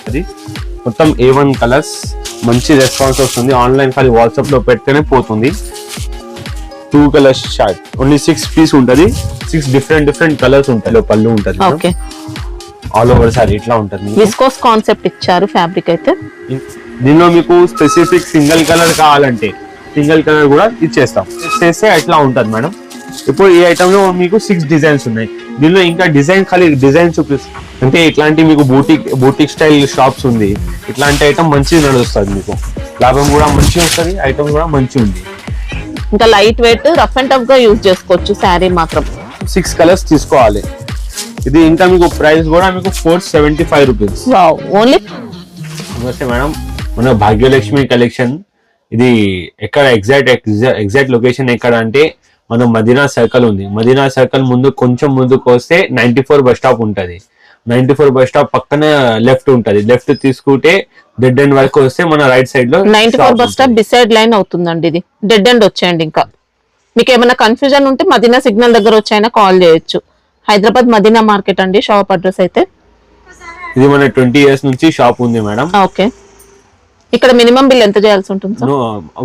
అది మొత్తం A1 colours, మంచి రెస్పాన్స్ వస్తుంది. ఆన్లైన్ ఖాళీ వాట్సాప్ లో పెడితేనే పోతుంది. 2 కలర్స్ షార్ట్, ఓన్లీ 6 పీస్ ఉంటది. 6 డిఫరెంట్ కలర్స్ ఉంటాయి. పళ్ళు ఉంటది, ఆల్ ఓవర్ సారీ ఇట్లా ఉంటది. విస్కోస్ కాన్సెప్ట్ ఇచ్చారు ఫ్యాబ్రిక్ అయితే. దీనిలో మీకు స్పెసిఫిక్ సింగిల్ కలర్ కావాలంటే సింగిల్ కలర్ కూడా ఇచ్చేస్తాం. చేస్తే ఎట్లా ఉంటది మేడం. ఇప్పుడు ఈ ఐటమ్ లో మీకు 6 డిజైన్స్ ఉన్నాయి. దీనిలో ఇంకా డిజైన్ చూపిస్తాం. అంటే ఇట్లాంటి మీకు బూటిక్ స్టైల్ షాప్స్ ఉంది. ఇట్లాంటి ఐటమ్ మంచిగా నడుస్తుంది. మీకు లాభం కూడా మంచిగా వస్తుంది. ఐటమ్ కూడా మంచిగా ఉంది. ఇంకా light weight, rough and tough గా యూజ్ చేసుకోవచ్చు. శారీ మాత్రం 6 కలర్స్ తీసుకోవాలి. ఇది ఇంకా మీకు ప్రైస్ కూడా మీకు 475 రూపీస్ ఓన్లీ. నమస్తే మేడం, మన భాగ్యలక్ష్మి కలెక్షన్. ఇది ఎక్కడ ఎగ్జాక్ట్ లొకేషన్ ఎక్కడ అంటే మనం మదీనా సర్కిల్ ఉంది. మదీనా సర్కిల్ ముందు కొంచెం ముందుకు వస్తే 94 బస్ స్టాప్ ఉంటది. 94 బస్ స్టాప్ పక్కన లెఫ్ట్ ఉంటది. లెఫ్ట్ తీసుకుంటే డెడ్ ఎండ్ వరకు వస్తే మన రైట్ సైడ్ లో 94 బస్ స్టాప్ బిసైడ్ లైన్ అవుతుందండి. ఇది డెడ్ ఎండ్ వచ్చేయండి. ఇంకా మీకు ఏమైనా కన్ఫ్యూజన్ ఉంటే మదీనా సిగ్నల్ దగ్గర వచ్చైనా కాల్ చేయొచ్చు. హైదరాబాద్ మదీనా మార్కెట్ అండి షాప్ అడ్రస్ అయితే. ఇది మన 20 ఇయర్స్ నుంచి షాప్ ఉంది మేడం. ఓకే. ఇక్కడ మినిమం బిల్ ఎంత చేయాల్సి ఉంటుంది సార్?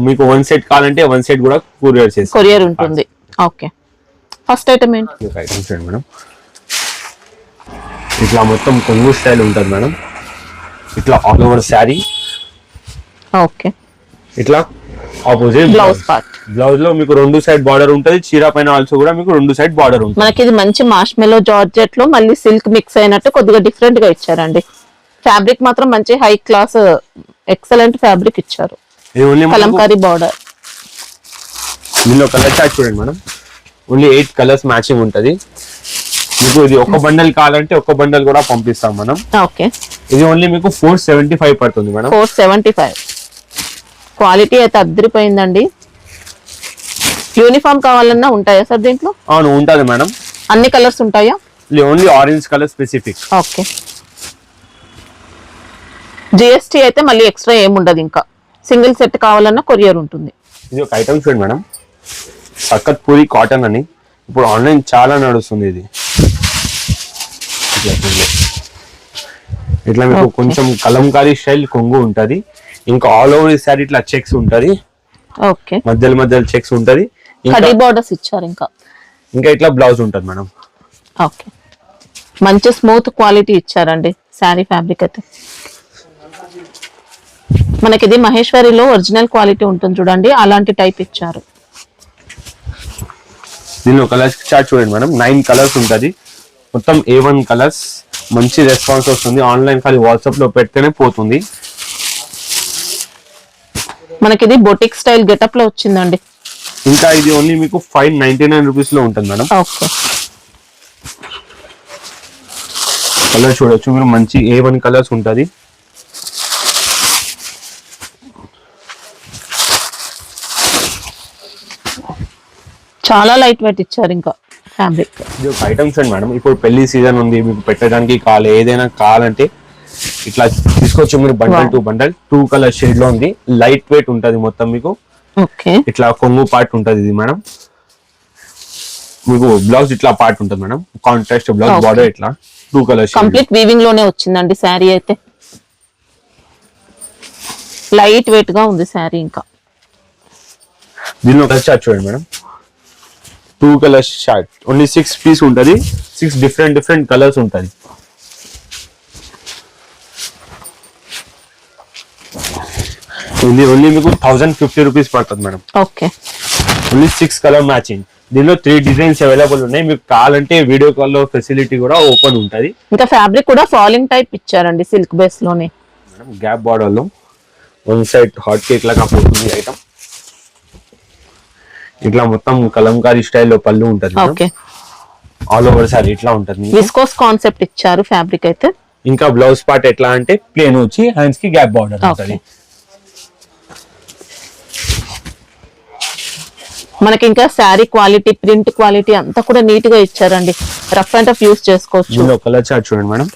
మీకు 1 సెట్ కావాలంటే 1 సెట్ కూడా కొరియర్ ఉంటుంది. ఓకే. ఫస్ట్ ఐటమ్ ఏంటి మేడం? ఇట్లా మొత్తం కొంగు స్టైల్ ఉంటుంది మేడం. ఇట్లా ఆల్ ఓవర్ శారీ. ఓకే. ఇట్లా ఆపోజిట్ బ్లౌజ్ లో మీకు 2 సైడ్ బార్డర్ ఉంటది. చీర పైన ఆల్సో కూడా మీకు 2 సైడ్ బార్డర్ ఉంటుంది. మనకి ఇది మంచి మార్ష్మెలో జార్జెట్ లో మళ్ళీ సిల్క్ మిక్స్ అయినట్టు కొద్దిగా డిఫరెంట్ గా ఇచ్చారండి. ఫ్యాబ్రిక్ మాత్రం మంచి హై క్లాస్ ఎక్సలెంట్ ఫ్యాబ్రిక్ ఇచ్చారు. కలంకారీ బార్డర్. దీనిలో కలర్ చార్ట్ చూడండి మేడం. ఓన్లీ 8 కలర్స్ మ్యాచింగ్ ఉంటది. మీకు ఇది ఒక బండల్ కావాలంటే ఒక బండల్ కూడా పంపిస్తాం మనం. ఓకే. ఇది ఓన్లీ మీకు 475 పడుతుంది మేడం. 475. క్వాలిటీ అయితే అద్దరిపోయిందండి. యూనిఫామ్ కావాలన్నా ఉంటాయా సార్ దీంట్లో? అవును ఉంటది మేడం. అన్ని కలర్స్ ఉంటాయా? Only orange colour specific. Okay. GST అయితే మళ్ళీ ఎక్స్ట్రా ఏముండదు. ఇంకా సింగిల్ సెట్ కావాలన్నా కొరియర్ ఉంటుంది. ఇది ఒక ఐటమ్ చూడండి మేడం, సక్కత్ పూరి కాటన్ అని. ఇప్పుడు ఆన్లైన్ చాలా నడుస్తుంది. ఇది ఇట్లా మీకు కొంచెం కలంకారీ స్టైల్ కొంగు ఉంటది. ఇంకా ఆల్ ఓవర్ సారీ ఇట్లా చెక్స్ ఉంటది. ఓకే. మధ్యలో చెక్స్ ఉంటది. కడీ బోర్డర్స్ ఇచ్చారు. ఇంకా ఇట్లా బ్లౌజ్ ఉంటది మేడం. ఓకే. మంచి స్మూత్ క్వాలిటీ ఇచ్చారండి శారీ ఫ్యాబ్రిక్ అయితే. మనకి ఇది మహేశ్వరిలో ఒరిజినల్ క్వాలిటీ ఉంటుంది చూడండి, అలాంటి టైప్ ఇచ్చారు. దీనిలో కలర్ చార్ట్ చూడండి మేడం. 9 కలర్స్ ఉంటది. మొత్తం A1 కలర్స్, మంచి రెస్పాన్స్ వస్తుంది. ఆన్లైన్ ఖాళీ వాట్సాప్ లో పెడితేనే పోతుంది. మనకి ఇది బొటిక్ స్టైల్ గెటప్ లో వచ్చిందండి. ఇంకా ఇది ఓన్లీ మీకు 599 రూపీస్ లో ఉంటుంది మేడం. ఓకే. కలర్ చూడొచ్చు మీరు, మంచి A1 కలర్స్ ఉంటది. చాలా లైట్ వెయిట్ ఇచ్చారు. ఇంకా ఫ్యాబ్రిక్ ఇది ఒక ఐటమ్స్ అండి మేడం. ఇప్పుడు పెళ్లి సీజన్ ఉంది, మీకు పెట్టడానికి ఏదైనా కావాలంటే ఇట్లా తీసుకోవచ్చు మీరు. Bundle to bundle 2 colour shade లో ఉంది. లైట్ వెయిట్ ఉంటది మొత్తం మీకు. ఓకే. ఇట్లా కొంగు పార్ట్ ఉంటది ఇది మేడం. మీకు బ్లౌజ్ ఇట్లా పార్ట్ ఉంటది మేడం. కాంట్రాస్ట్ బ్లౌజ్, బార్డర్ ఇట్లా 2 కలర్ కంప్లీట్ వీవింగ్ లోనే వచ్చిందండి శారీ అయితే. లైట్ వెయిట్ గా ఉంది శారీ. ఇంకా దీనిలో కలర్ చార్ట్ చూడండి madam. 2 colours short, only 6 piece ఉంటది. 6 డిఫరెంట్ కలర్స్ ఉంటది. ఇది ఓన్లీ మీకు 1050 రూపీస్ పడుతుంది madam. Okay. Only 6 colour matching. దీనిలో 3 డిజైన్స్ అవైలబుల్ ఉన్నాయి. మీకు కావాలంటే వీడియో కాల్ లో ఫెసిలిటీ కూడా ఓపెన్ ఉంటది. ఇంకా ఫ్యాబ్రిక్ కూడా ఫాలింగ్ టైప్ ఇచ్చారండి, సిల్క్ బేస్ లోనే. గ్యాప్ బార్డర్ లో 1 సైడ్ హాట్ కేక్ లాగా పోతుంది ఐటమ్. ఇట్లా మొత్తం కలంకారీ స్టైల్లో పళ్ళు ఉంటది. ఓకే. ఆల్ ఓవర్ సారీ ఇట్లా ఉంటది. విస్కోస్ కాన్సెప్ట్ ఇచ్చారు ఫ్యాబ్రిక్ అయితే. ఇంకా బ్లౌజ్ పార్ట్ ఎట్లా అంటే ప్లేన్ వచ్చి హ్యాండ్స్ కి గ్యాప్ బార్డర్ ఉంటది. మనకి ఇంకా శారీ క్వాలిటీ, ప్రింట్ క్వాలిటీ అంతా కూడా నీట్ గా ఇచ్చారండి. రఫ్ అండ్ టఫ్ యూస్ చేసుకోవచ్చు. దీనిలో కలర్ చార్ట్ చూడండి madam.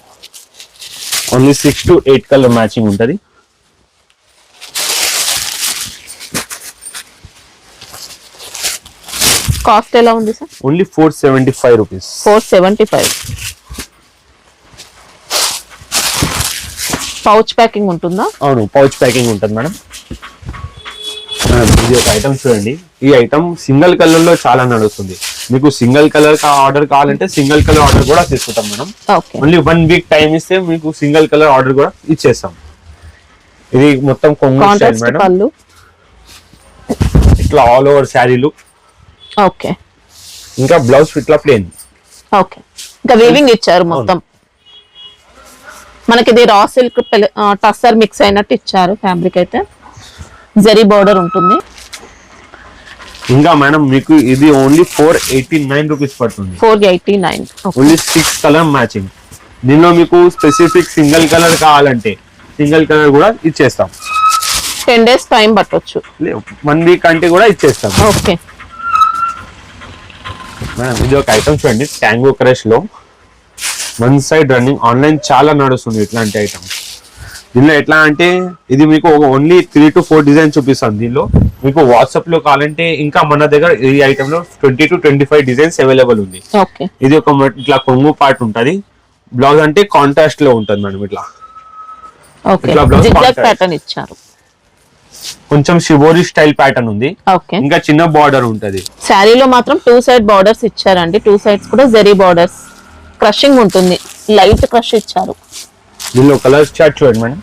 Only 6 to 8 colour matching ఉంటది. కాస్ట్ ఎలా ఉంది sir? Only 475 rupees. 475. Pouch packing ఉంటుందా? అవును, పౌచ్ ప్యాకింగ్ ఉంటుంది మేడం. ఇది ఒక ఐటమ్ చూడండి. ఈ ఐటమ్ సింగిల్ కలర్ లో చాలా నడుస్తుంది. మీకు సింగిల్ కలర్ ఆర్డర్ కావాలంటే సింగిల్ కలర్ ఆర్డర్ కూడా తీసుకుంటాం మేడం. ఓన్లీ 1 వీక్ టైం ఇస్తే మీకు సింగిల్ కలర్ ఆర్డర్ కూడా ఇచ్చేస్తాం. ఇది మొత్తం కొంగు స్టైల్ మేడం. ఇట్లా ఆల్ ఓవర్ శారీలు. ఓకే. ఇంకా బ్లౌజ్ ఇట్లా ప్లేన్. ఓకే. ఇంకా వీవింగ్ ఇచ్చారు మొత్తం. మనకి ఇది రా సిల్క్ టస్సర్ మిక్స్ అయినట్టు ఇచ్చారు. ఫ్యాబ్రిక్ అయితే జరీ బోర్డర్ ఉంటుంది. ఇంకా మేడం మీకు ఇది ఓన్లీ 489 రూపీస్ పడుతుంది. 489. Only 6 colour matching. దీనిలో మీకు స్పెసిఫిక్ సింగిల్ కలర్ కావాలంటే సింగిల్ కలర్ కూడా ఇచ్చేస్తాం. 10 days టైం పట్టొచ్చు. 1 వీక్ అంటే కూడా ఇచ్చేస్తాం. ఓకే మేడం ఇది ఒక ఐటమ్ చూడండి. ట్యాంగో క్రష్ లో 1 సైడ్ రన్నింగ్ ఆన్లైన్ చాలా నడుస్తుంది ఇట్లాంటి ఐటమ్స్. దీనిలో ఎట్లా అంటే ఇది మీకు ఓన్లీ 3 to 4 డిజైన్ చూపిస్తాను. దీనిలో మీకు వాట్సాప్ లో కావాలంటే ఇంకా మన దగ్గర ఈ ఐటమ్ లో 20 to 25 డిజైన్స్ అవైలబుల్ ఉంది. ఇది ఒక ఇట్లా కొంగు పార్ట్ ఉంటది. బ్లౌజ్ అంటే కాంట్రాస్ట్ లో ఉంటది మేడం. ఇట్లా ప్యాటర్న్ ఇచ్చారు. కొంచెం షిబోరి స్టైల్ ప్యాటర్న్ ఉంది. ఇంకా చిన్న బార్డర్ ఉంటది. శారీలో మాత్రం 2 side బార్డర్స్ ఇచ్చారండి. 2 sides కూడా జరీ బార్డర్స్. క్రషింగ్ ఉంటుంది. లైట్ క్రష్ ఇచ్చారు. దీనిలో కలర్ చార్ట్ చూడండి మేడం.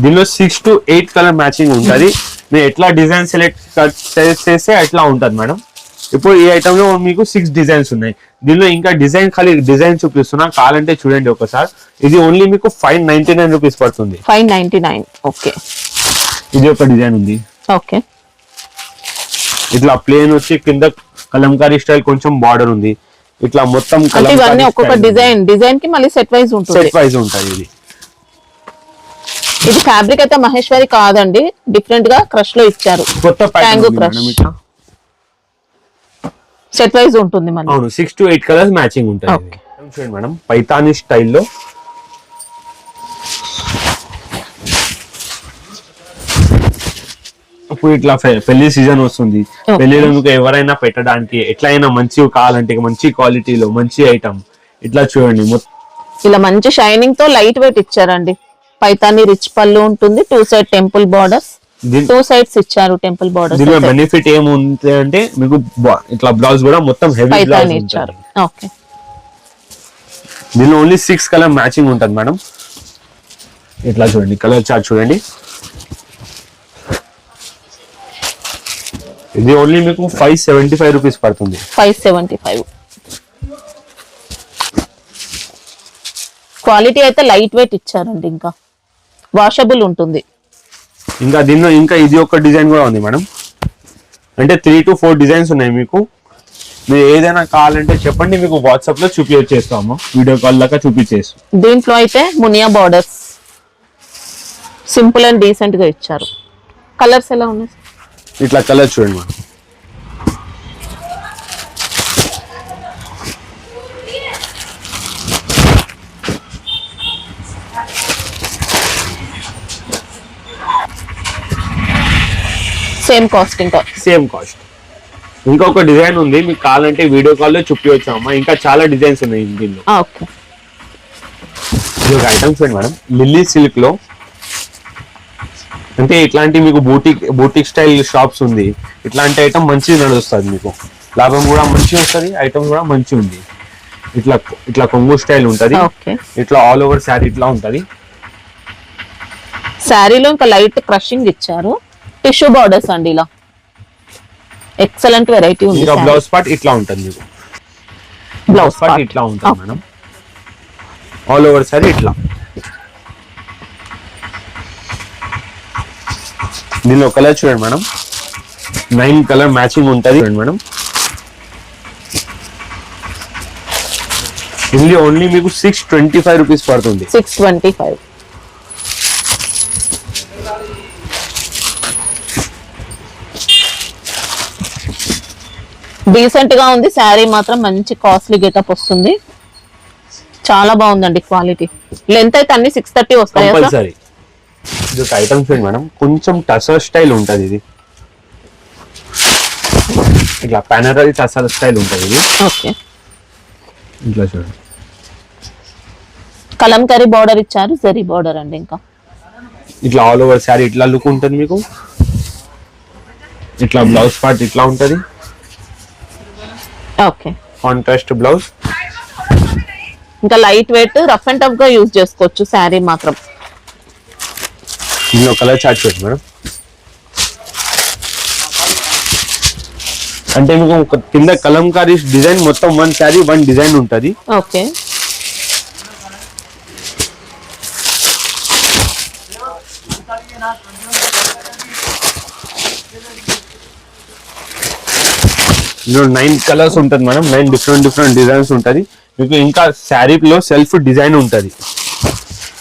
దీనిలో 6 to 8 కలర్ మ్యాచింగ్ ఉంటుంది. మీరు ఎట్లా డిజైన్ సెలెక్ట్ చేస్తే అట్లా ఉంటుంది మేడం. ఇప్పుడు ఈ ఐటమ్ లో మీకు 6 డిజైన్స్ ఉన్నాయి. దీనిలో ఇంకా ఖాళీ డిజైన్ చూపిస్తున్నా, కావాలంటే చూడండి ఒకసారి. ఇది ఓన్లీ మీకు 599 రూపీస్ పడుతుంది. 599. ఓకే. ఇది ఒక డిజైన్ ఉంది. ఓకే. ఇట్లా ప్లేన్ వచ్చి కింద కలంకారీ స్టైల్ కొంచెం బార్డర్ ఉంది. ఇట్లా మొత్తం ఇవన్నీ ఒక్కొక్క డిజైన్ కి మళ్ళీ సెట్ వైజ్ ఉంటుంది. ఇది ఫ్యాబ్రిక్ అయితే మహేశ్వరి కాదండి, డిఫరెంట్ గా క్రష్ లో ఇచ్చారు. ట్యాంగో క్రష్ సెట్ వైజ్ ఉంటుంది. మన 6 to 8 కలర్స్ మ్యాచింగ్ ఉంటాయి. చూడండి మేడం, పైతానీ స్టైల్లో ఇప్పుడు ఇట్లా పెళ్లి సీజన్ వస్తుంది. పెళ్లిలో మీకు ఎవరైనా పెట్టడానికి ఎట్లయినా మంచి కావాలంటే మంచి క్వాలిటీలో మంచి ఐటమ్ ఇట్లా చూడండి. ఇలా మంచి షైనింగ్ తో లైట్ వెయిట్ ఇచ్చారండి. పైతానీ రిచ్ పళ్ళు ఉంటుంది. 2 side టెంపుల్ బార్డర్స్. 2 sides ఇచ్చారు టెంపుల్ బార్డర్స్. దీనిలో బెనిఫిట్ ఏముంది అంటే మీకు ఇట్లా బ్లౌజ్ కూడా మొత్తం హెవీ బ్లౌజ్ ఇచ్చారు. ఓకే. దీనిలో ఓన్లీ 6 కలర్ మ్యాచింగ్ ఉంటుంది మేడం. ఇట్లా చూడండి, కలర్ చార్ట్ చూడండి. ఇది ఓన్లీ మీకు 575 రూపీస్ పడుతుంది. 575. క్వాలిటీ అయితే లైట్ వెయిట్ ఇచ్చారండి. ఇంకా వాషబుల్ ఉంటుంది. ఇంకా దీనిలో ఇంకా ఇది ఒక డిజైన్ కూడా ఉంది మేడం. అంటే 3 to 4 డిజైన్స్ ఉన్నాయి మీకు. మీరు ఏదైనా కావాలంటే చెప్పండి, మీకు వాట్సాప్ లో చూపించేస్తాము. వీడియో కాల్ దాకా చూపించేస్తాం. దీంట్లో అయితే Muniya borders simple and decent గా ఇచ్చారు. కలర్స్ ఎలా ఉన్నాయి? ఇట్లా కలర్ చూడండి మేడం. Same cost. ఇంకొక డిజైన్ ఉంది, మీకు కావాలంటే వీడియో కాల్ లో చూపించామా. ఇంకా చాలా డిజైన్స్ ఉన్నాయి దీనిలో. ఇది ఒక ఐటమ్ చూడండి మేడం, లిల్లీ సిల్క్ లో. అంటే ఇట్లాంటి మీకు బూటిక్ స్టైల్ షాప్స్ ఉంది. ఇట్లాంటి ఐటమ్ మంచిగా నడుస్తుంది. మీకు లాభం కూడా మంచిగా వస్తుంది. ఐటమ్ కూడా మంచిగా ఉంది. ఇట్లా కొంగు స్టైల్ ఉంటది. ఇట్లా ఆల్ ఓవర్ శారీ ఇట్లా ఉంటది. శారీలో ఇంకా లైట్ క్రషింగ్ ఇచ్చారు. టిష్యూ బార్డర్స్ అండి. ఇలా ఎక్సలెంట్ వెరైటీ ఉంది. ఇంకా బ్లౌజ్ పార్ట్ ఇట్లా ఉంటుంది. మీకు బ్లౌజ్ పార్ట్ ఇట్లా ఉంటుంది మేడం. ఆల్ ఓవర్ శారీ ఇట్లా. దీనిలో కలర్ చూడండి మేడం, 9 కలర్ మ్యాచింగ్ ఉంటుంది చూడండి మేడం. ఇది ఓన్లీ మీకు 625 రూపీస్ పడుతుంది. 625. డీసెంట్ గా ఉంది. శారీ మాత్రం మంచి కాస్ట్లీ గెటప్ వస్తుంది. చాలా బాగుందండి క్వాలిటీ. లెంత్ అయితే అన్ని 630 వస్తాయి. ఇది ఒక ఐటమ్ చూడండి మేడం, కొంచెం టసర్ స్టైల్ ఉంటుంది. ఇది ఇట్లా పానరల్ టసర్ స్టైల్ ఉంటుంది. ఇది ఓకే. ఇట్లా చూడండి. కలంకారీ బార్డర్ ఇచ్చారు, జరీ బార్డర్ అండి. ఇంకా ఇట్లా ఆల్ ఓవర్ శారీ ఇట్లా లుక్ ఉంటుంది మీకు. ఇట్లా బ్లౌజ్ పార్ట్ ఇట్లా ఉంటది, ఓకే. Contrast blouse. ఇంకా light weight, rough and tough గా యూజ్ చేసుకోవచ్చు శారీ మాత్రం. ఇందులో కలర్ చార్ట్ పెట్టి మేడం. అంటే మీకు ఒక కింద కలంకారీ డిజైన్ మొత్తం వన్ శారీ వన్ డిజైన్ ఉంటది. ఓకే. ఇందులో 9 కలర్స్ ఉంటుంది మేడం, 9 డిఫరెంట్ డిజైన్స్ ఉంటది మీకు. ఇంకా శారీలో సెల్ఫ్ డిజైన్ ఉంటది.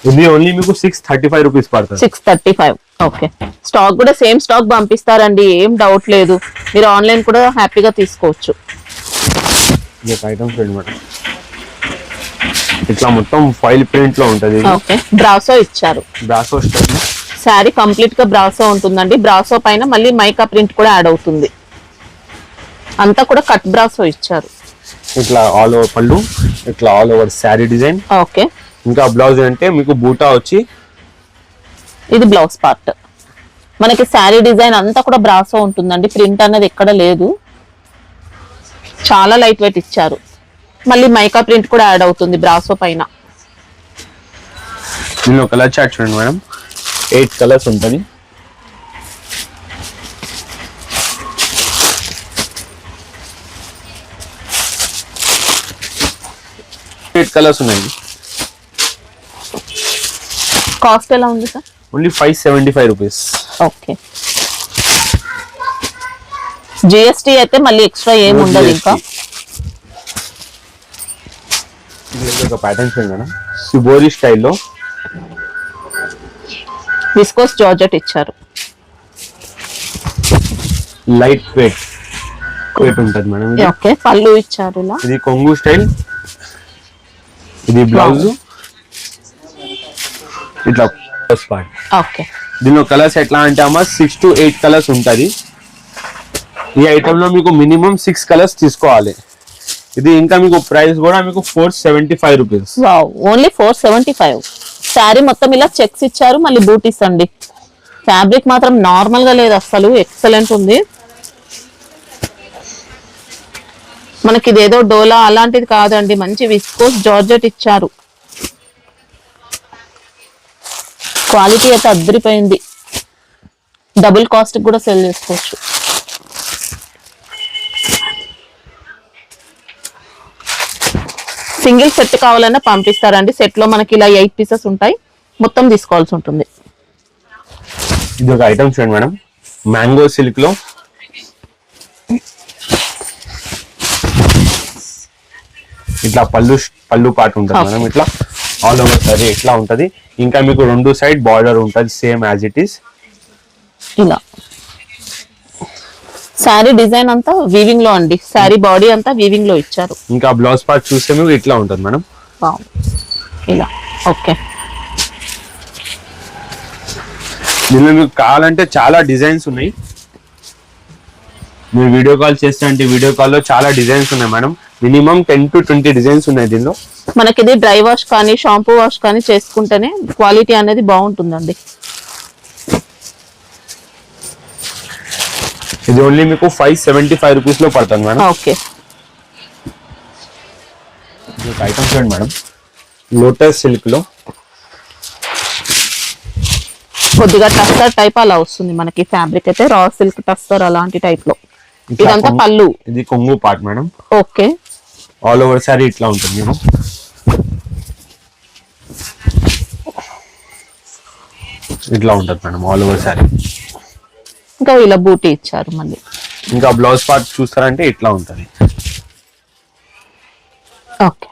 ఇది ఓన్లీ మీకు 635 రూపీస్ పడుతుంది. 635. ఓకే. స్టాక్ కూడా సేమ్ స్టాక్ పంపిస్తారండి, ఏం డౌట్ లేదు. మీరు ఆన్లైన్ కూడా హ్యాపీగా తీసుకోవచ్చు. ఐటమ్స్ మేడం ఇట్లా మొత్తం ఫైల్ ప్రింట్ లో ఉంటది. ఓకే. బ్రాసో ఇచ్చారు, బ్రాసో స్టైల్. శారీ కంప్లీట్ గా బ్రాసో ఉంటుందండి. బ్రాసో పైన మళ్ళీ మైకా ప్రింట్ కూడా యాడ్ అవుతుంది. అంతా కూడా కట్ బ్రాసో ఇచ్చారు. ఇట్లా ఆల్ ఓవర్ పళ్ళు, ఇట్లా all over sari design. Okay. ఇంకా బ్లౌజ్ అంటే మీకు బూటా వచ్చి, ఇది బ్లౌజ్ పార్ట్. మనకి శారీ డిజైన్ అంతా కూడా బ్రాసో ఉంటుందండి, ప్రింట్ అనేది ఎక్కడ లేదు. చాలా లైట్ వెయిట్ ఇచ్చారు. మళ్ళీ మైకా ప్రింట్ కూడా యాడ్ అవుతుంది బ్రాసో పైన. దీనిలో కలర్ చార్ట్ చూడండి మేడం, 8 కలర్స్ ఉంటుంది. కలర్స్ ఉన్నాయి. కాస్ట్ ఎలా ఉంది sir? Only 575 rupees. Okay. GST అయితే మళ్ళీ ఎక్స్ట్రా ఏమి ఉండదు. ఇంకా ఒక ప్యాటర్న్ చూడండి మేడం, సిబోరి స్టైల్లో విస్కోస్ జార్జెట్ ఇచ్చారు. లైట్ వెయిట్ ఉంటుంది మేడం. ఓకే. పళ్ళు ఇచ్చారు ఇలా. ఇది కొంగు స్టైల్. ఇది బ్లౌజ్ ఇట్లా పార్ట్. ఓకే. దీనిలో కలర్స్ ఎట్లా అంటే అమ్మా 6 to 8 కలర్స్ ఉంటది. ఈ ఐటమ్ లో మీకు మినిమం 6 కలర్స్ తీసుకోవాలి. ఇది ఇంకా మీకు ప్రైస్ కూడా మీకు 475 రూపీస్. ఓన్లీ 475. శారీ మొత్తం ఇలా చెక్స్ ఇచ్చారు, మళ్ళీ బూటీస్ అండి. ఫ్యాబ్రిక్ మాత్రం నార్మల్ గా లేదు, అసలు ఎక్సలెంట్ ఉంది. మనకి ఇదేదో డోలా అలాంటిది కాదండి, మంచి విస్కోస్ జార్జెట్ ఇచ్చారు. క్వాలిటీ అయితే అద్దరిపోయింది. డబుల్ కాస్ట్ కూడా సెల్ చేసుకోవచ్చు. సింగిల్ సెట్ కావాలన్నా పంపిస్తారండి. సెట్ లో మనకి ఇలా 8 పీసెస్ ఉంటాయి, మొత్తం తీసుకోవాల్సి ఉంటుంది. ఇది ఒక ఐటమ్ చూడండి మేడం, మ్యాంగో సిల్క్ లో ఇట్లా పళ్ళు పాటు ఉంటుంది మేడం. ఇట్లా ఆల్ ఓవర్ సారీ ఇట్లా ఉంటది. ఇంకా మీకు 2 సైడ్ బార్డర్ ఉంటది సేమ్ యాజ్ ఇట్ ఈస్. ఇలా శారీ డిజైన్ అంతా వీవింగ్ లో అండి, శారీ బాడీ అంతా వీవింగ్ లో ఇచ్చారు. ఇంకా బ్లౌజ్ పార్ట్ చూస్తే మీకు ఇట్లా ఉంటుంది మేడం. ఇలా. ఓకే. దీనిలో మీకు కావాలంటే చాలా డిజైన్స్ ఉన్నాయి. మీరు వీడియో కాల్ చేస్తే అంటే వీడియో కాల్ లో చాలా డిజైన్స్ ఉన్నాయి మేడం. మినిమం 10 to 20 డిజైన్స్ ఉన్నాయి దీనిలో. మనకి ఇది డ్రై వాష్ కానీ షాంపూ వాష్ కానీ చేసుకుంటేనే క్వాలిటీ అనేది బాగుంటుందండి. ఇది ఓన్లీ మీకు 575 రూపీస్ లో పడుతుంది మేడం. ఓకే. ఐటమ్ చూడండి మేడం, లోటస్ సిల్క్ లో కొద్దిగా టస్టర్ టైప్ అలా వస్తుంది మనకి. ఫ్యాబ్రిక్ అయితే రా సిల్క్ టస్టర్ అలాంటి టైప్ లో. ఇదంతా పళ్ళు. ఇది కొంగు part madam. Okay. All over sorry ఇట్లా ఉంటుంది మేడం. ఇట్లా ఉంటుంది మేడం ఆల్ ఓవర్ సారీ. ఇంకా ఇలా బూటీ ఇచ్చారు మళ్ళీ. ఇంకా బ్లౌజ్ పార్ట్ చూస్తారంటే ఇట్లా ఉంటుంది. ఓకే.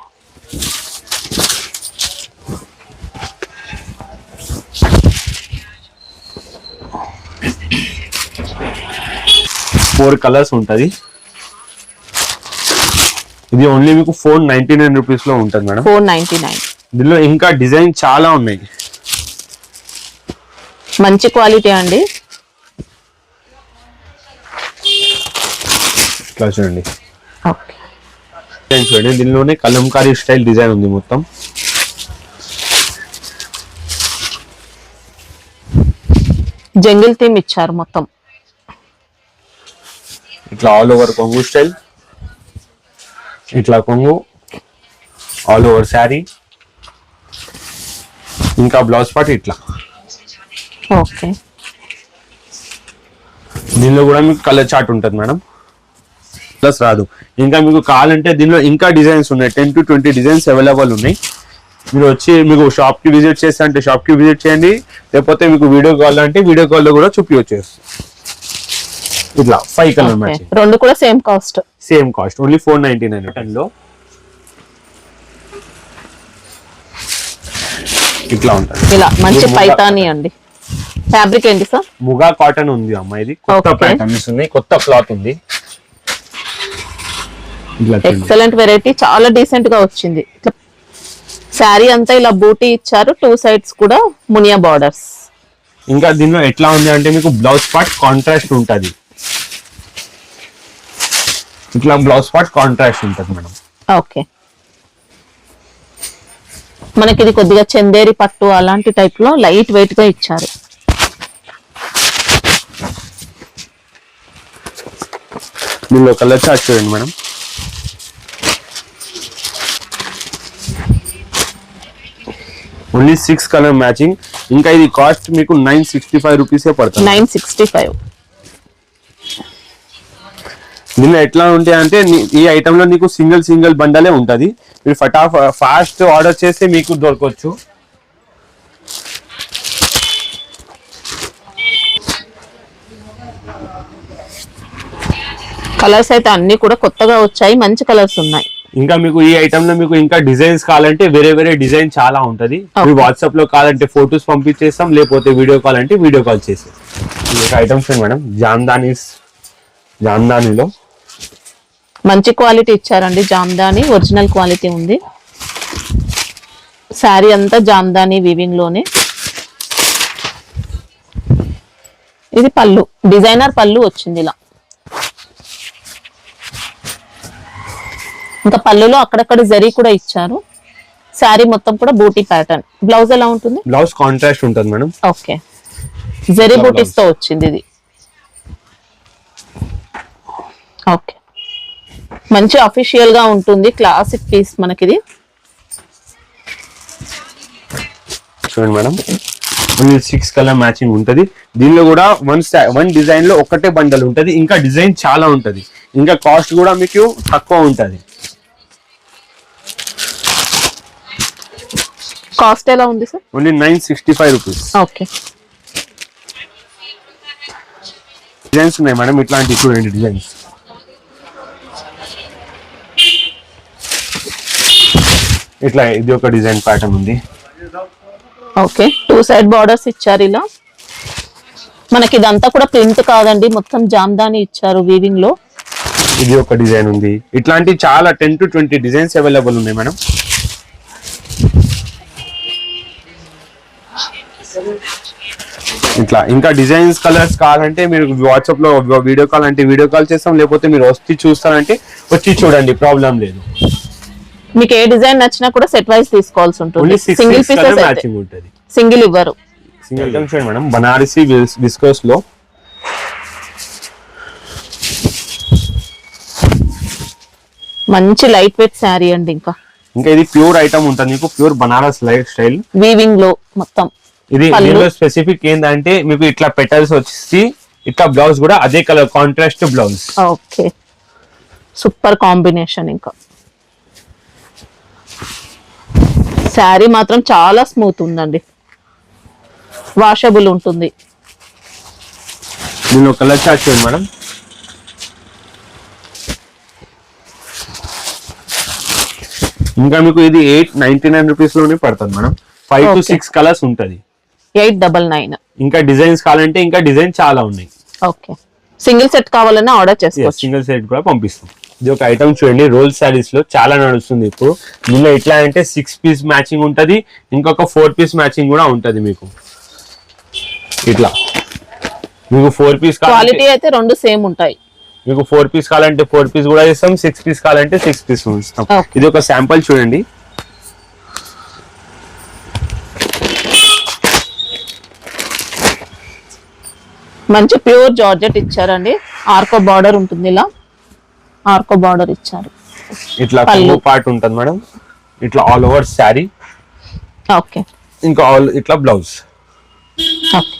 ఫోర్ కలర్స్ ఉంటది. ఇది ఓన్లీ మీకు 499 రూపీస్ లో ఉంటుంది మేడం. 499. దీనిలో ఇంకా డిజైన్ చాలా ఉన్నాయి. మంచి క్వాలిటీ అండి. ఇట్లా చూడండి. ఓకే. చూడండి దీనిలోనే కలంకారీ స్టైల్ డిజైన్ ఉంది మొత్తం. జంగిల్ థీమ్ ఇచ్చారు మొత్తం. ఇట్లా ఆల్ ఓవర్ కొంగు స్టైల్, ఇట్లా కొంగు ఆల్ ఓవర్ శారీ, ఇంకా బ్లౌజ్ పార్ట్ ఇట్లా. ఓకే, దీనిలో కూడా మీకు కలర్ చార్ట్ ఉంటుంది మేడం, ప్లస్ రాదు. ఇంకా మీకు కావాలంటే దీనిలో ఇంకా డిజైన్స్ ఉన్నాయి, 10 to 20 డిజైన్స్ అవైలబుల్ ఉన్నాయి. మీరు వచ్చి మీకు షాప్ కి విజిట్ చేస్తా అంటే షాప్ కి విజిట్ చేయండి, లేకపోతే మీకు వీడియో కాల్ అంటే వీడియో కాల్ లో కూడా చూపించవచ్చు. ఇట్లా 5 కలర్ మ్యాచింగ్, రెండు కూడా సేమ్ కాస్ట్, ఓన్లీ 499 లో ఇట్లా ఉంటుంది. ఇలా మంచి పైతాని అండి. ఫ్యాబ్రిక్ ఏంటి సార్? ముగా కాటన్ ఉంది అమ్మా, ఇది కొత్త ప్యాటర్న్స్ ఉన్నాయి, కొత్త క్లాత్ ఉంది. ఎక్సలెంట్ వెరైటీ, చాలా డీసెంట్ గా వచ్చింది. ఇట్లా శారీ అంతా ఇలా బూటీ ఇచ్చారు, 2 sides కూడా మునియా బార్డర్స్. ఇంకా దీనిలో ఎట్లా ఉంది అంటే మీకు బ్లౌజ్ పార్ట్ కాంట్రాస్ట్ ఉంటది, ఇట్లా బ్లౌజ్ పార్ట్ కాంట్రాస్ట్ ఉంటది మేడం. ఓకే, మనకి ఇది కొద్దిగా చందేరి పట్టు అలాంటి టైప్ లో లైట్ వెయిట్ గా ఇచ్చారు. దీనిలో కలర్ చార్ట్ చూడండి మేడం. Only 6 colour matching. ఇంకా ఇది కాస్ట్ మీకు 965 రూపీసే పడుతుంది. 965. దీనిలో ఎట్లా ఉంటాయి అంటే ఈ ఐటమ్ లో నీకు సింగిల్ బండలే ఉంటది, మీరు ఫాస్ట్ ఆర్డర్ చేస్తే మీకు దొరకవచ్చు. కలర్స్ అయితే అన్ని కూడా కొత్తగా వచ్చాయి, మంచి కలర్స్ ఉన్నాయి. ఇంకా మీకు ఈ ఐటమ్ లో మీకు ఇంకా డిజైన్స్ కావాలంటే వేరే డిజైన్ చాలా ఉంటది. మీరు వాట్సాప్ లో కావాలంటే ఫొటోస్ పంపించేస్తాం, లేకపోతే వీడియో కాల్ అంటే వీడియో కాల్ చేస్తాం. ఐటమ్స్ మేడం జామ్దానిలో మంచి క్వాలిటీ ఇచ్చారండి. జామ్దాని ఒరిజినల్ క్వాలిటీ ఉంది. శారీ అంతా జామ్దాని వీవింగ్ లోనే. ఇది పళ్ళు, డిజైనర్ పళ్ళు వచ్చింది ఇలా. ఇంకా పళ్ళులో అక్కడక్కడ జరీ కూడా ఇచ్చారు. శారీ మొత్తం కూడా బూటీ ప్యాటర్న్. బ్లౌజ్ ఎలా ఉంటుంది? బ్లౌజ్ కాంట్రాస్ట్ ఉంటుంది మేడం. ఓకే, జరీ బూటీస్ తో వచ్చింది ఇది. ఓకే, మంచి అఫీషియల్ గా ఉంటుంది, క్లాసిక్ పీస్ మనకిది. చూడండి మేడం, 6 కలర్ మ్యాచింగ్ ఉంటది. దీనిలో కూడా వన్ డిజైన్ లో ఒకటే బండల్ ఉంటది, ఇంకా డిజైన్ చాలా ఉంటది, ఇంకా కాస్ట్ కూడా మీకు తక్కువ ఉంటది. కాస్ట్ ఎలా ఉంది sir? Only 965 rupees. Okay, designs ఉన్నాయి మేడం, ఇట్లాంటి చూడండి డిజైన్స్. ఇట్లా ఇది ఒక డిజైన్ ప్యాటర్న్ ఉంది. ఓకే, 2 side బార్డర్స్ ఇచ్చారు ఇలా. మనకి ఇదంతా కూడా ప్రింట్ కాదండి, మొత్తం జామ్దాని ఇచ్చారు వీవింగ్ లో. ఇది ఒక డిజైన్ ఉంది. ఇట్లాంటి చాలా 10 to 20 డిజైన్స్ అవైలబుల్ ఉన్నాయి మేడం. ఇట్లా ఇంకా డిజైన్స్ కలర్స్ కావాలంటే మీరు వాట్సాప్ లో వీడియో కాల్ అంటే వీడియో కాల్ చేస్తాం, లేకపోతే మీరు వచ్చి చూస్తారంటే వచ్చి చూడండి, ప్రాబ్లం లేదు. మీకు ఏ డిజైన్ నచ్చినా కూడా సెట్ వైస్ తీసుకోవాల్సి ఉంటుంది. సింగిల్ పీసెస్ మ్యాచింగ్ ఉంటుంది, సింగిల్ ఇవ్వరు. సింగిల్ ఐటమ్ చూడండి మేడం, బనారసి విస్కోస్ లో మంచి లైట్ వెయిట్ శారీ అండి. ఇంకా ఇది ప్యూర్ ఐటమ్ ఉంటుంది మీకు, pure Banaras life style weaving లో మొత్తం. ఇది దీనిలో స్పెసిఫిక్ ఏంటంటే మీకు ఇట్లా పెటల్స్ వచ్చి ఇట్లా బ్లౌజ్ కూడా అదే colour contrast blouse. Okay, super combination. ఇంకా శారీ మాత్రం చాలా స్మూత్ ఉందండి, వాషబుల్ ఉంటుంది. దీనిలో కలర్ చార్ట్ చూడండి మేడం. ఇంకా మీకు ఇది 899 రూపీస్ లోనే పడుతుంది మేడం. 5 to 6 కలర్స్ ఉంటది. 899. ఇంకా డిజైన్స్ కావాలంటే ఇంకా డిజైన్ చాలా ఉన్నాయి. ఓకే, సింగిల్ సెట్ కావాలన్నా ఆర్డర్ చేసుకోవచ్చు. సింగిల్ సెట్ కూడా పంపిస్తాం. ఇది ఒక ఐటమ్ చూడండి, రోల్ శారీస్ లో చాలా నడుస్తుంది ఇప్పుడు. దీనిలో ఎట్లా అంటే 6 పీస్ మ్యాచింగ్ ఉంటది, ఇంకొక 4 పీస్ మ్యాచింగ్ కూడా ఉంటది మీకు. ఇట్లా మీకు 4 పీస్ క్వాలిటీ అయితే రెండు సేమ్ ఉంటాయి. మీకు 4 పీస్ కావాలంటే 4 పీస్ కూడా ఇస్తాం, 6 పీస్ కావాలంటే 6 పీస్ ఇస్తాం. ఇది ఒక శాంపుల్ చూడండి. మంచి ప్యూర్ జార్జెట్ ఇచ్చారండి. ఆర్కో బార్డర్ ఉంటుంది, ఇలా ఆర్కో బార్డర్ ఇచ్చారు. ఇట్లా పళ్ళు పార్ట్ ఉంటుంది మేడం, ఇట్లా ఆల్ ఓవర్ శారీ. ఓకే, ఇంకా ఆల్ ఇట్లా బ్లౌజ్. ఓకే.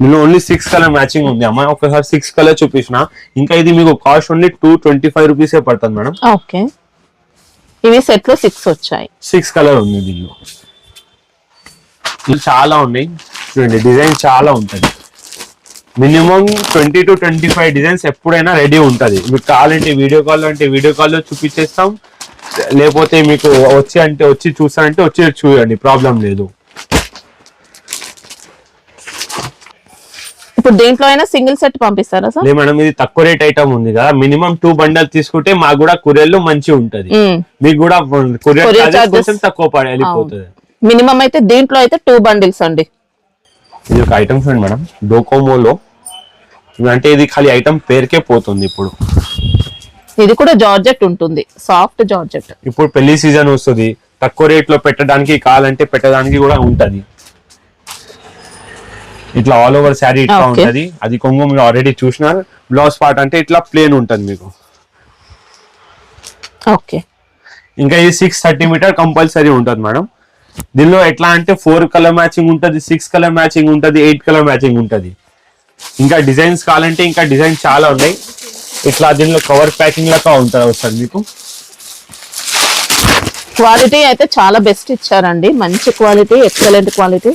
దీనిలో ఓన్లీ 6 కలర్ మ్యాచింగ్ ఉంది అమ్మా. ఒకసారి 6 కలర్ చూపించిన. ఇంకా ఇది మీకు కాస్ట్ ఓన్లీ 225 రూపీసే పడుతుంది మేడం. ఓకే, ఇవి సెట్ లో 6 వచ్చాయి. 6 కలర్ ఉంది దీనిలో. చాలా ఉన్నాయి చూడండి, డిజైన్ చాలా ఉంటుంది. మినిమం 20 to 25 డిజైన్స్ ఎప్పుడైనా రెడీ ఉంటుంది. మీకు కావాలంటే వీడియో కాల్ అంటే వీడియో కాల్లో చూపించేస్తాం, లేకపోతే మీకు వచ్చి చూస్తానంటే వచ్చి చూడండి, ప్రాబ్లం లేదు. ఇప్పుడు దేంట్లో అయినా సింగిల్ సెట్ పంపిస్తారా సార్? లేదు మేడం, ఇది తక్కువ రేట్ ఐటమ్ ఉంది కదా, మినిమం 2 బండల్ తీసుకుంటే మాకు కూడా కొరియర్ లో మంచి ఉంటది, మీకు కూడా కొరియర్ చార్జెస్ కోసం తక్కువ వెళ్ళిపోతుంది. మినిమం అయితే దీంట్లో అయితే 2 బండిల్స్ అండి. ఇది ఒక ఐటమ్ చూడండి మేడం, డోకోమోలో. అంటే ఇది ఖాళీ ఐటమ్ పేరుకే పోతుంది. ఇప్పుడు ఇది కూడా జార్జెట్ ఉంటుంది, సాఫ్ట్ జార్జెట్. ఇప్పుడు పెళ్లి సీజన్ వస్తుంది, తక్కువ రేట్ లో పెట్టడానికి కావాలంటే పెట్టడానికి కూడా ఉంటది. ఇట్లా ఆల్ ఓవర్ శారీ ఇట్లా ఉంటది. అది కొంగు మీరు ఆల్రెడీ చూసినారు. బ్లౌజ్ పార్ట్ అంటే ఇట్లా ప్లేన్ ఉంటది మీకు. ఓకే, ఇంకా ఇది 630 మీటర్ కంపల్సరీ ఉంటది మేడం. దీనిలో ఎట్లా అంటే 4 కలర్ మ్యాచింగ్ ఉంటది, 6 కలర్ మ్యాచింగ్ ఉంటది, 8 కలర్ మ్యాచింగ్ ఉంటది. ఇంకా డిజైన్స్ కావాలంటే ఇంకా డిజైన్ చాలా ఉన్నాయి. ఇట్లా దీనిలో కవర్ ప్యాకింగ్ లాగా ఉంటుంది వస్తుంది మీకు. క్వాలిటీ అయితే చాలా బెస్ట్ ఇచ్చారండి, మంచి క్వాలిటీ, ఎక్సలెంట్ క్వాలిటీ.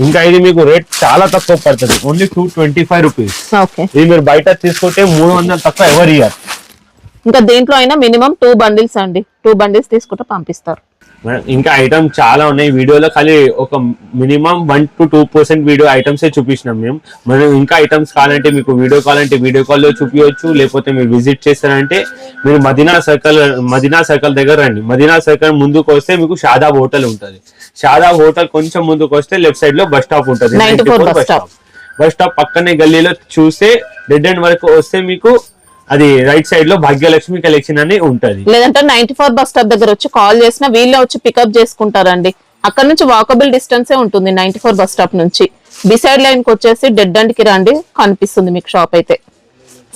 ఇంకా ఇది మీకు రేట్ చాలా తక్కువ పడుతుంది, ఓన్లీ 225 రూపీస్. ఓకే, ఇది మీరు బయట తీసుకుంటే 300 తక్కువ ఎవరి ఇయర్. ఇంకా దేంట్లో అయినా మినిమం 2 బండిల్స్ అండి, 2 బండిల్స్ తీసుకుంటే పంపిస్తారు. ఇంకా ఐటమ్ చాలా ఉన్నాయి. వీడియోలో ఖాళీ ఒక మినిమం 1 to 2% వీడియో ఐటమ్స్ చూపించినాం మేము. మనం ఇంకా ఐటమ్స్ కావాలంటే మీకు వీడియో కాల్ అంటే వీడియో కాల్లో చూపించవచ్చు, లేకపోతే మీరు విజిట్ చేస్తారంటే మీరు మదీనా సర్కిల్ దగ్గర రండి. మదీనా సర్కిల్ ముందుకు వస్తే మీకు షాదాబ్ హోటల్ ఉంటుంది. షాదాబ్ హోటల్ కొంచెం ముందుకు వస్తే లెఫ్ట్ సైడ్ లో బస్ స్టాప్ ఉంటుంది. 94 బస్ స్టాప్ పక్కనే గల్లీలో చూస్తే డెడ్ ఎండ్ వరకు వస్తే మీకు అది రైట్ సైడ్ లో భాగ్యలక్ష్మి కలెక్షన్ అని ఉంటది. లేదంటే 94 బస్ స్టాప్ దగ్గర వచ్చి కాల్ చేసినా వీళ్ళే వచ్చి పికప్ చేసుకుంటారండి. అక్కడ నుంచి వాకబుల్ డిస్టెన్సే ఉంటుంది 94 బస్ స్టాప్ నుంచి. బిసైడ్ లైన్ కి వచ్చేసి డెడ్ ఎండ్ కి రండి, కనిపిస్తుంది మీకు షాప్. అయితే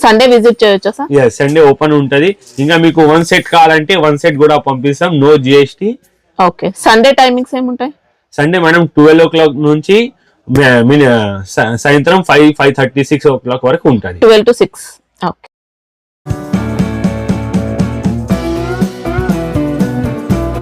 సండే విజిట్ చేయొచ్చా సార్? సండే ఓపెన్ ఉంటది. ఇంకా మీకు 1 సెట్ కావాలంటే 1 సెట్ కూడా పంపిస్తాం, no GST. Okay, Sunday timings ఏముంటాయి? సండే మనం 12 o'clock నుంచి సాయంత్రం 5:30, 6 o'clock వరకు ఉంటుంది. 12 to 6. ఓకే.